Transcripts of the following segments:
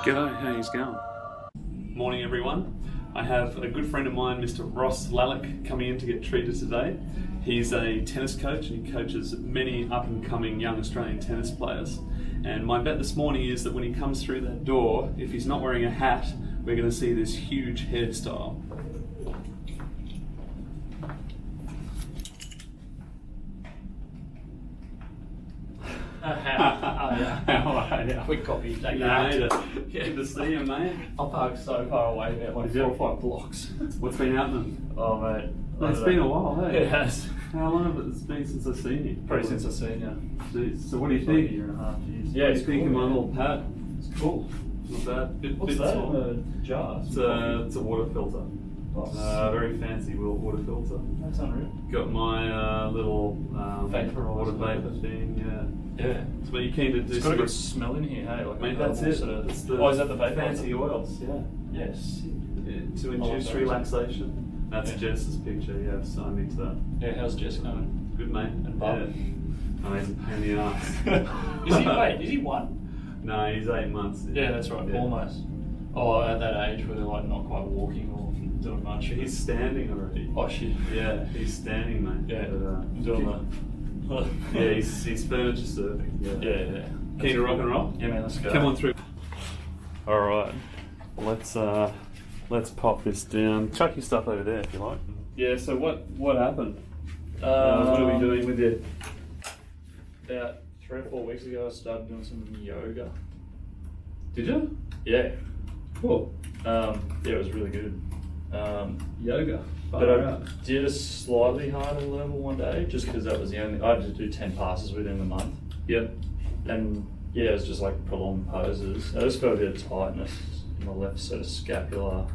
G'day, how's going? Morning everyone. I have a good friend of mine, Mr. Ross Lallick, coming in to get treated today. He's a tennis coach and he coaches many up and coming young Australian tennis players. And my bet this morning is that when he comes through that door, if he's not wearing a hat, we're going to see this huge hairstyle. How are you? Quick copy, take that. Good to see you, mate. I parked so far away, man, like 4 or 5 blocks. What's been happening? Oh, mate. It's been a while, hey? It has. How long has it been since I've seen you? Probably since I've seen you. Jeez. So what do you Like think? a year and a half, years. Yeah, it's cool, my little pad. It's cool. Not bad. What's bit that small. in the jar? It's a water filter. Very fancy water filter. That's unreal. Got my little Vapor water or vapor thing, yeah. Yeah. So are you keen to do It's got a good smell in here, hey? Like Mate, a that's it. sort of- It's the oh, is that the vapor? fancy oils, yeah. Yes. To induce those. relaxation. That's Yeah. Jess's picture, yeah, so I'm into that. Yeah, how's Jess going? Good mate. And Bob? Yeah. Oh, he's a pain in the ass. Is he one? No, he's 8 months. Yeah, that's right, Yeah. almost. Oh, at that age where they're like not quite walking or doing much. He's standing already. Oh shit. Yeah, he's standing, mate. Yeah, But, doing that. yeah, he's furniture surfing. Yeah. Keen to rock and roll? Yeah, man, let's go. Come on through. All right, let's pop this down. Chuck your stuff over there if you like. Yeah. So what happened? What are we doing with you? About 3 or 4 weeks ago, I started doing some yoga. Did you? Yeah. Cool. Yeah, it was really good. Yoga. But I did a slightly harder level one day, just because that was the only. I had to do 10 passes within the month. Yep. And yeah, it was just like prolonged poses. I just got a bit of tightness in the left sort of scapula.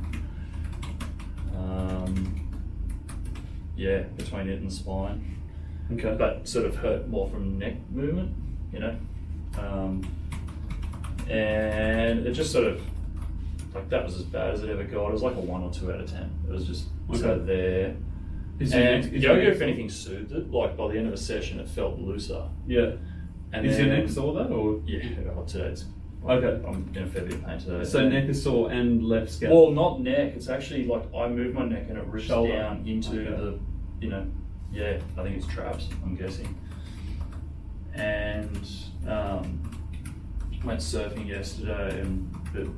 Yeah, between it and spine. Okay. But sort of hurt more from neck movement, you know. And it just sort of, like, that was as bad as it ever got. It was like a 1 or 2 out of 10. It was just sort of there. And yoga, if anything, soothed it. Like, by the end of a session, it felt looser. Yeah. And is then, your neck sore though, or? Yeah, today's. Okay. I'm in a fair bit of pain today. So neck is sore and left scap. Well, not neck. It's actually like I move my neck and it rips Shoulder. down into Okay. the, you know, yeah. I think it's traps. I'm guessing. And went surfing yesterday and it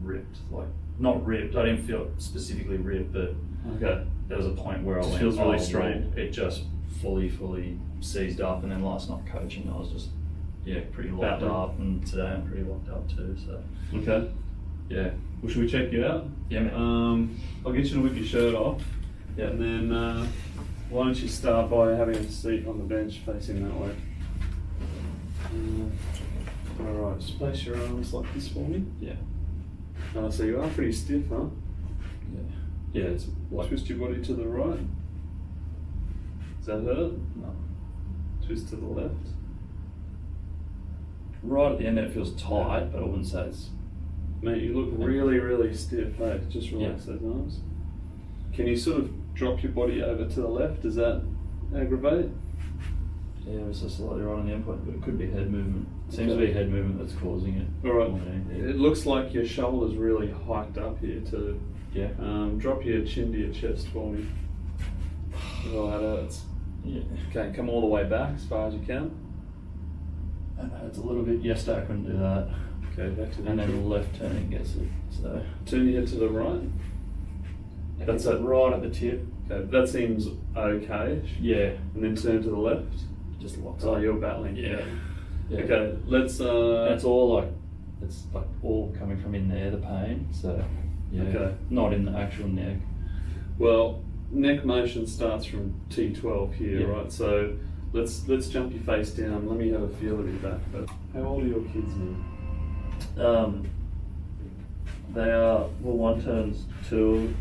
ripped. Like not ripped. I didn't feel it specifically ripped, but Okay. there was a point where I Just went. feels really oh, strained. It just fully seized up. And then last night coaching, I was just pretty locked Battling. up. And today I'm pretty locked up too. So Okay. yeah. Well, should we check you out? Yeah, man. I'll get you to whip your shirt off. Yeah. And then why don't you start by having a seat on the bench facing that way. Alright, just place your arms like this for me. Yeah. So you are pretty stiff, huh? Yeah, it's like Twist your body to the right. Does that hurt? no. Twist to the left. Right at the end, it feels tight, but I wouldn't say it's. Mate, you look really stiff. Hey, just relax those arms. Can you sort of drop your body over to the left? Does that aggravate? Yeah, it's just slightly right on the endpoint, but it could be head movement. Seems to be head movement that's causing it. All right. more than anything. It looks like your shoulder's really hiked up here too. Yeah. Drop your chin to your chest for me. Oh, that hurts. Yeah. Okay, come all the way back as far as you can. That hurts a little bit. Yesterday I couldn't do that. Okay, back to the And then the left turning gets it. So turn your head to the right. that's it right at the tip. Okay, that seems okay. Yeah. And then turn to the left. Just locks Oh, up. you're battling. Yeah. Okay, let's. And it's all like, it's like all coming from in there, the pain. So yeah. Okay. Not in the actual neck. Well, neck motion starts from T12 here, Yeah. right? So let's jump your face down. Let me have a feel of your back. But how old are your kids now? They are, well, one turns two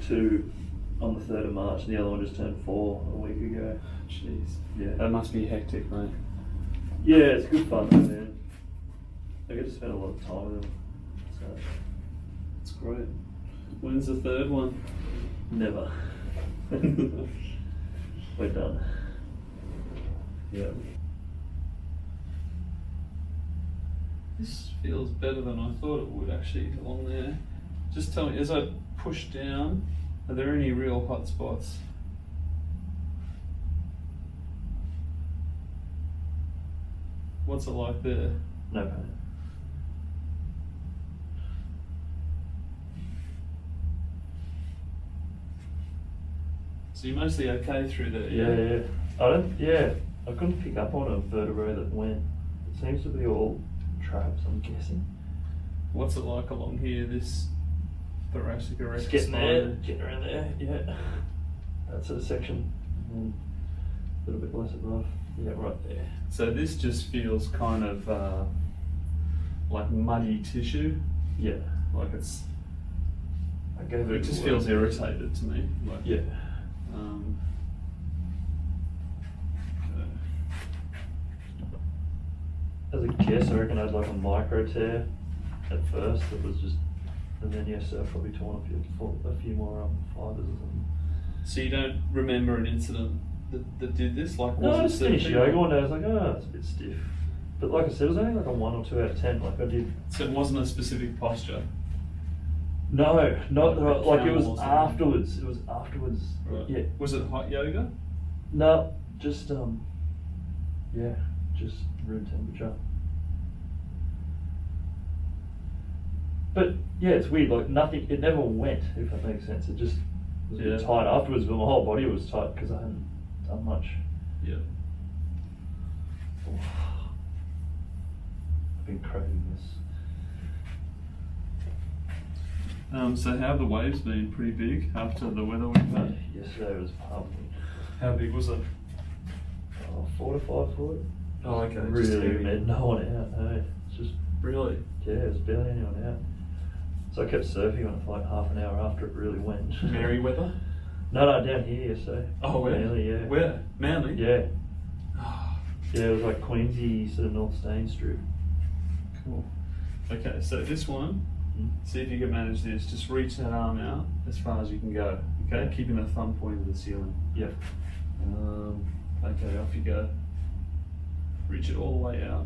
on the 3rd of March, and the other one just turned 4 a week ago. Jeez. Yeah. That must be hectic, mate. Yeah, it's good fun, man. I get to spend a lot of time with them. So That's great. When's the 3rd one? never. We're done. Yeah. This feels better than I thought it would actually along there. Just tell me, as I push down, are there any real hot spots? What's it like there? No pain. So you're mostly okay through there? Yeah. I couldn't pick up on a vertebrae that went. It seems to be all traps, I'm guessing. What's it like along here, this thoracic erector? It's getting there, getting around there, yeah. That's a section. And a little bit less above. Yeah, right there. So this just feels kind of like muddy tissue. Yeah. Like it's. It It just feels irritated to me. Like, yeah. As a guess, I reckon I had like a micro tear at first. It was just, and then yesterday I probably torn a few more fibers or something. So you don't remember an incident that did this? Like, No, I was just it finished surfing? yoga one day. I was like, oh, it's a bit stiff. But like I said, it was only like a 1 or 2 out of 10. Like I did. So it wasn't a specific posture. No, not like it Camel or was something. afterwards. It was afterwards. Right. Yeah. Was it hot yoga? No, just yeah, just room temperature. But yeah, it's weird. Like nothing. It never went. If that makes sense. It just was a bit Yeah. tight afterwards, but my whole body was tight because I hadn't done much. Yeah. I've been craving this. So how have the waves been? Pretty big after the weather we've had? Yesterday was pumping. How big was it? 4 to 5 foot. Oh, okay. Just Really, heavy. man, no one out. No, it's just Really? yeah, there's barely anyone out. So I kept surfing on it for like half an hour after it really went. Merryweather? No, down here yesterday. Oh, where? Manly, yeah. Where? Manly? Yeah. Oh, Yeah, it was like Queensy sort of North Stain strip. cool. Okay, so this one, see if you can manage this. Just reach that arm out as far as you can go. Okay, Yeah. keeping the thumb pointed to the ceiling. Yep. Okay, off you go. Reach it all the way out.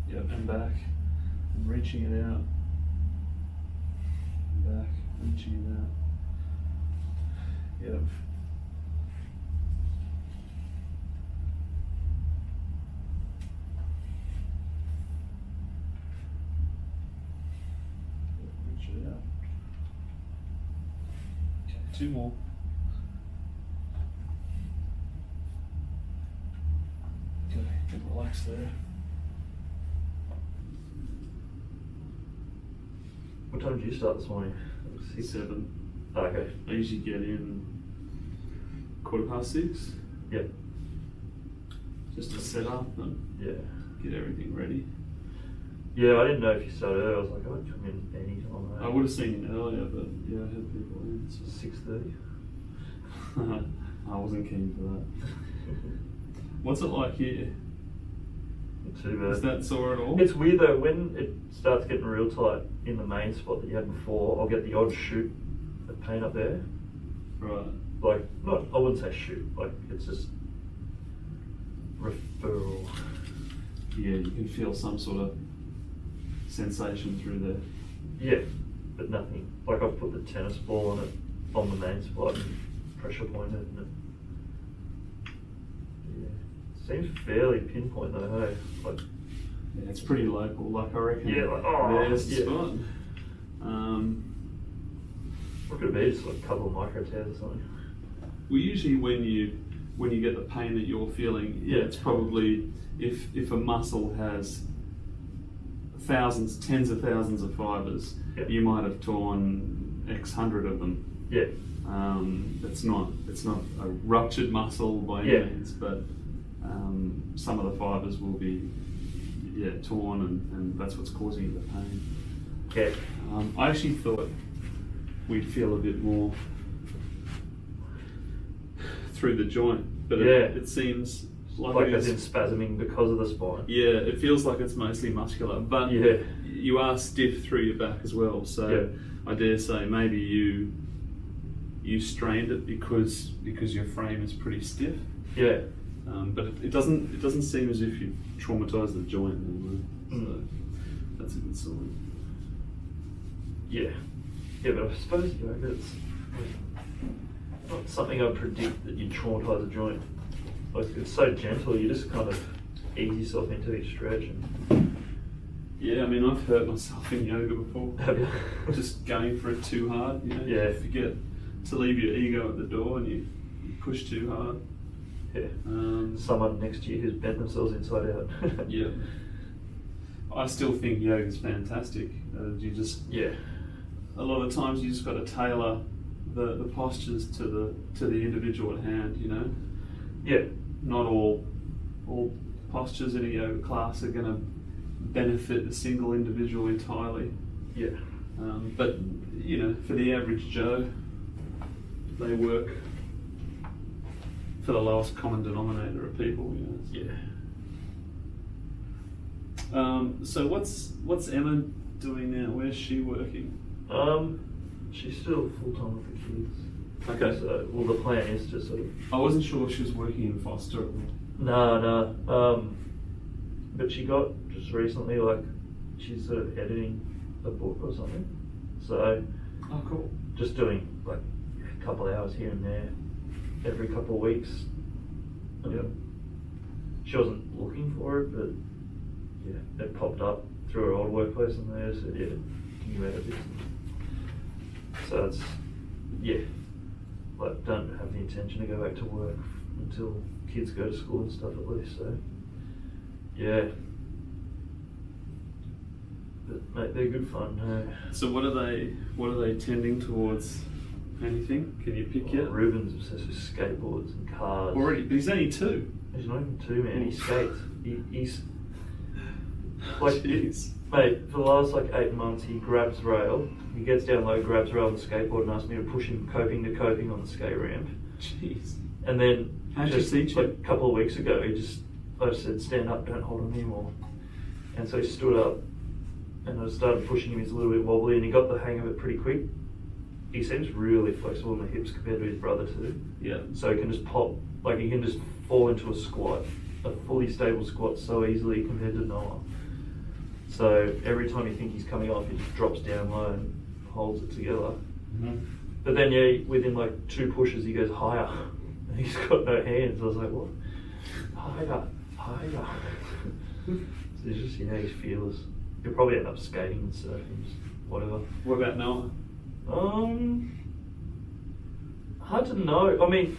Yep, and back. And reaching it out. And back, reaching it out. Yep. Reach it out. Okay, 2 more. Okay, get relaxed there. What time did you start this morning? 7. Oh, okay. I usually get in 6:15. Yep. Just to set up and Yeah. get everything ready. Yeah, I didn't know if you started early. I was like, I would come in any time. I would have seen you earlier, but yeah, I had people in. So. 6:30. I wasn't keen for that. What's it like here? Not too bad. Is that sore at all? It's weird though, when it starts getting real tight in the main spot that you had before, I'll get the odd shoot of pain up there. Right. Like, not, I wouldn't say shoot, like it's just referral. Yeah, you can feel some sort of sensation through there. Yeah, but nothing. Like I've put the tennis ball on it, on the main spot, and pressure pointed, and it, yeah, seems fairly pinpoint though, hey? Like, Yeah, it's pretty local. Like I reckon. Yeah, like, oh, there's the yeah. spot. what could it be? Just like a couple of micro tears or something. Well, usually when you get the pain that you're feeling, yeah, it's probably if a muscle has thousands, tens of thousands of fibers, Yeah. you might have torn X hundred of them. Yeah. It's not a ruptured muscle by any Yeah. means, but some of the fibers will be torn, and that's what's causing you the pain. Okay. I actually thought we'd feel a bit more through the joint, but it seems like as in it's, spasming because of the spine. yeah, it feels like it's mostly muscular, but Yeah. you are stiff through your back as well. So Yeah. I dare say maybe you strained it because your frame is pretty stiff. Yeah. But it doesn't seem as if you traumatized the joint anymore. So, That's a good sign. Yeah, but I suppose it's not something I predict that you'd traumatize a joint. Like, it's so gentle, you just kind of ease yourself into each stretch. Yeah, I mean, I've hurt myself in yoga before. Have you? Just going for it too hard, you know. Yeah. You forget to leave your ego at the door and you push too hard. Yeah. Someone next to you who's bent themselves inside out. Yeah. I still think yoga's fantastic. You just a lot of times you just got to tailor the postures to the individual at hand, you know. Yeah. Not all postures in a yoga class are going to benefit a single individual entirely. Yeah. But you know, for the average Joe, they work for the lowest common denominator of people, you know. Yeah. So what's Emma doing now? Where's she working? She's still full time with the kids. Okay. So, well, the plan is to sort of. I wasn't sure if she was working in foster. No. But she got just recently, like, she's sort of editing a book or something. So. Oh, cool. Just doing like a couple of hours here and there, every couple of weeks. Yeah. She wasn't looking for it, but yeah, it popped up through her old workplace, and they said, "Yeah, can you edit this?" So it's like, don't have the intention to go back to work until kids go to school and stuff, at least. So yeah, but mate, they're good fun. So what are they tending towards? Anything? Can you pick yet? Ruben's obsessed with skateboards and cars. Already, but he's only 2. He's not even 2, man. He skates. He's like, jeez. Mate, for the last like 8 months, he grabs rail. He gets down low, grabs rail on the skateboard, and asks me to push him coping to coping on the skate ramp. Jeez. And then how'd just you teach like, it? a couple of weeks ago, I just said, stand up, don't hold on anymore. And so he stood up, and I started pushing him. He's a little bit wobbly, and he got the hang of it pretty quick. He seems really flexible in the hips compared to his brother too. Yeah. So he can just pop, like he can just fall into a squat, a fully stable squat so easily compared to Noah. So every time you think he's coming off, he just drops down low and holds it together. Mm-hmm. But then within like 2 pushes, he goes higher. And he's got no hands. I was like, what? Higher. So he's just, he's fearless. He'll probably end up skating and surfing, just whatever. What about Noah? Hard to know. I mean,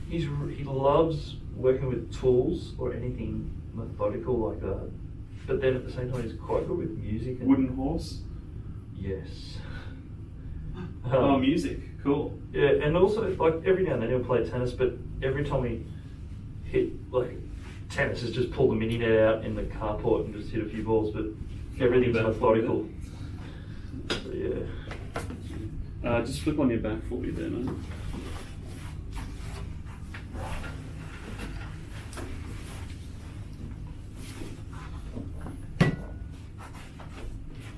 he loves working with tools or anything methodical like that. But then at the same time, he's quite good with music. And Wooden horse? Yes. Music. Cool. Yeah, and also like every now and then he'll play tennis, but every time we hit like tennis is just pull the mini net out in the carport and just hit a few balls, but everything's methodical. So, yeah. Just flip on your back foot there, mate.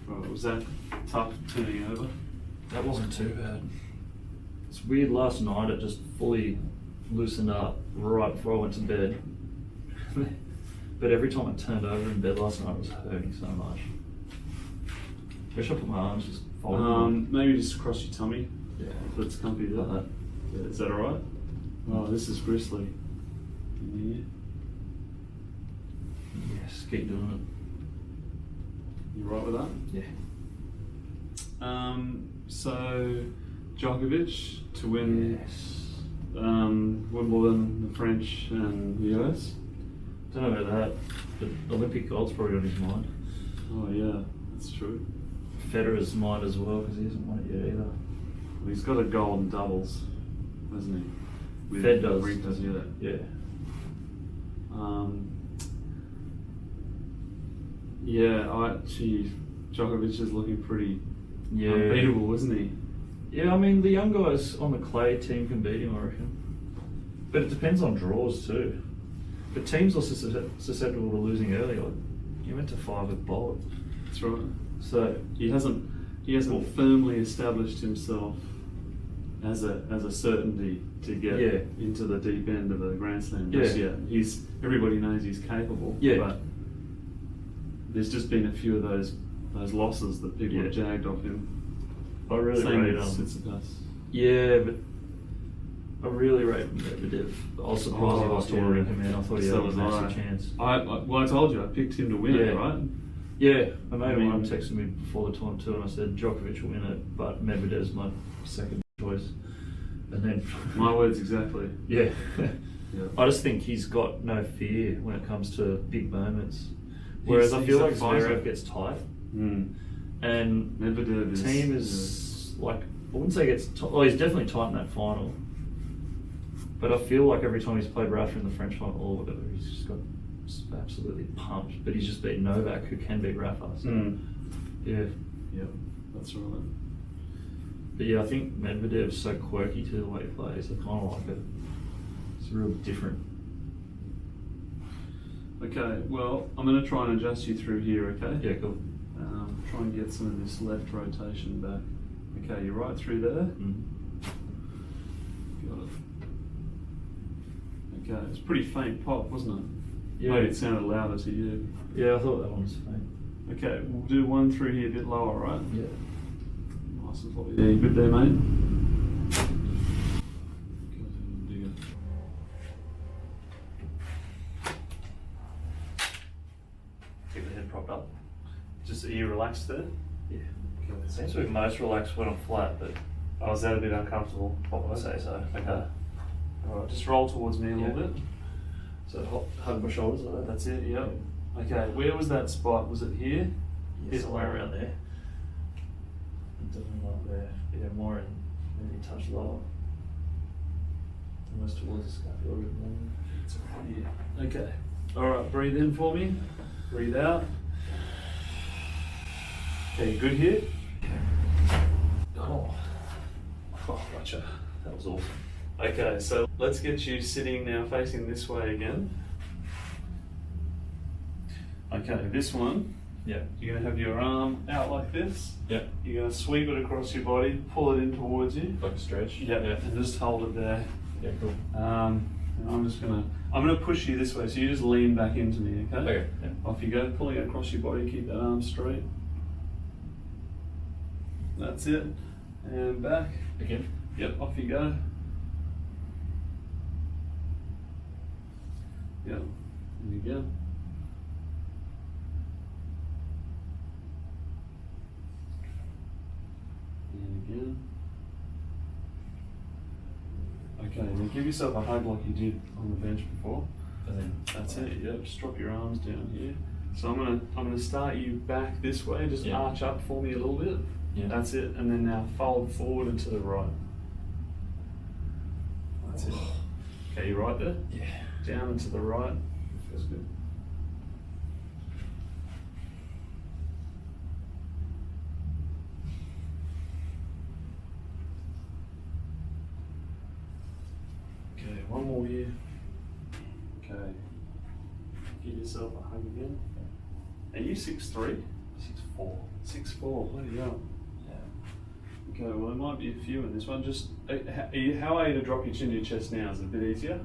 Right, was that tough turning over? That wasn't too bad. It's weird, last night it just fully loosened up right before I went to bed. But every time I turned over in bed last night, it was hurting so much. Wish I put my arms just folded. Maybe just across your tummy. Yeah. Let's comfy there. Like that. Yeah, is that alright? Oh, this is gristly. Yeah. Yes, keep doing You right with that? it. Yeah. So Djokovic to win Yes. Wimbledon, the French, and the US. Don't know about that, but Olympic gold's probably on his mind. Oh yeah, that's true. Federer's mind as well, because he hasn't won it yet either. Well, he's got a gold in doubles, hasn't he? With Fed does. Yeah. Yeah. Djokovic is looking pretty unbeatable, isn't he? Yeah, I mean the young guys on the clay team can beat him, I reckon. But it depends on draws too. But teams are susceptible to losing early. Like, he went to 5 with Bolt. That's right. So he hasn't firmly established himself as a certainty to get into the deep end of the Grand Slam just yet. Everybody knows he's capable. Yeah. But there's just been a few of those losses that people have jagged off him. I really rate Tsitsipas. Yeah, but I really rate Medvedev. I was surprised he lost to him, man. I thought he had a massive chance. Well, I told you, I picked him to win it, right? Yeah, I made one texted me before the tournament too, and I said Djokovic will win it, but Medvedev's my second choice. And then my words exactly. Yeah. I just think he's got no fear when it comes to big moments. Whereas I feel like Zverev gets tight, and Medvedev team is like, I wouldn't say gets tight. Well, he's definitely tight in that final. But I feel like every time he's played Rafa in the French final or whatever, he's just got absolutely pumped. But he's just beat Novak, who can beat Rafa. So, yeah, that's right. But yeah, I think Medvedev's so quirky to the way he plays. I kind of like it. It's real different. Okay, well, I'm going to try and adjust you through here, okay? Yeah, cool. Try and get some of this left rotation back. Okay, you're right through there. Got it. Okay, it's pretty faint pop, wasn't it? Yeah. Maybe it sounded louder to you. Yeah, I thought that one was faint. Okay, we'll do one through here a bit lower, right? Yeah. Nice and floppy. Yeah, you good there, mate? Keep the head propped up. Just, are you relaxed there? Yeah. Okay. It seems to be most relaxed when I'm flat, but Oh, is that a bit uncomfortable? I would say so. Okay. Alright, just roll towards me a little bit. So hug my shoulders like that. That's it, yep. Okay, where was that spot? Was it here? Yeah, somewhere around there. Definitely not there. Yeah, more in maybe a touch lower. Almost towards the scapula a bit more. It's right here. Okay. Alright, breathe in for me. Breathe out. Okay, you good here? Oh, gotcha. That was awesome. Okay, so let's get you sitting now facing this way again. Okay, this one, Yeah. you're going to have your arm out like this. Yeah. You're going to sweep it across your body, pull it in towards you. Like a stretch. Yeah, and just hold it there. Yeah, cool. And I'm gonna push you this way, so you just lean back into me, okay? Okay. Yeah. Off you go, pulling it across your body, keep that arm straight. That's it. And back. Again. Yep, off you go. Yep, and again. And again. Okay, now give yourself a hug like you did on the bench before. And then That's it. Yep. Just drop your arms down here. So I'm gonna start you back this way. Just arch up for me a little bit. Yeah. That's it. And then now fold forward and to the right. That's it. Okay, you right there? Yeah. Down and to the right. Feels good. Okay, one more here. Okay. Give yourself a hug again. Are you 6'3"? 6'4". 6'4", bloody hell. Yeah. Okay, well there might be a few in this one. Just, how are you to drop your chin to your chest now? Is it a bit easier?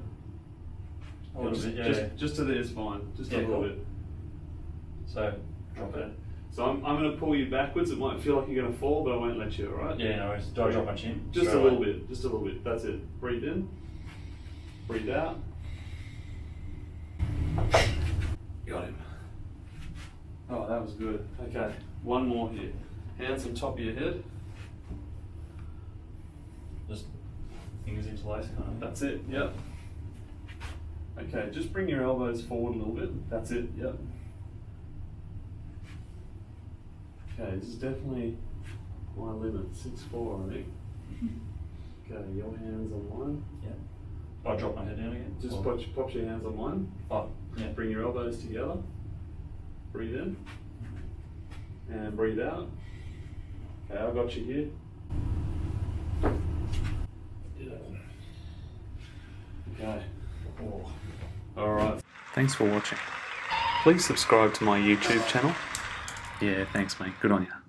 A little bit, Just to there is fine. Just a little cool. bit. So drop it. So I'm going to pull you backwards. It might feel like you're going to fall, but I won't let you, alright? Yeah, no worries. Do I drop my chin? Just Straight a little away? bit. Just a little bit. That's it. Breathe in. Breathe out. Got him. Oh, that was good. Okay, one more here. Hands on top of your head. Just fingers interlaced, kind of. That's it, yep. Okay, just bring your elbows forward a little bit. That's it, yep. Okay, this is definitely my limit, 6'4", I think. Okay, your hands on mine. Yeah. I drop my head down again. Just pop your hands on mine. Oh, yeah. Bring your elbows together. Breathe in. And breathe out. Okay, I've got you here. Okay. Oh. Alright. Thanks for watching. Please subscribe to my YouTube channel. Yeah, thanks mate. Good on you.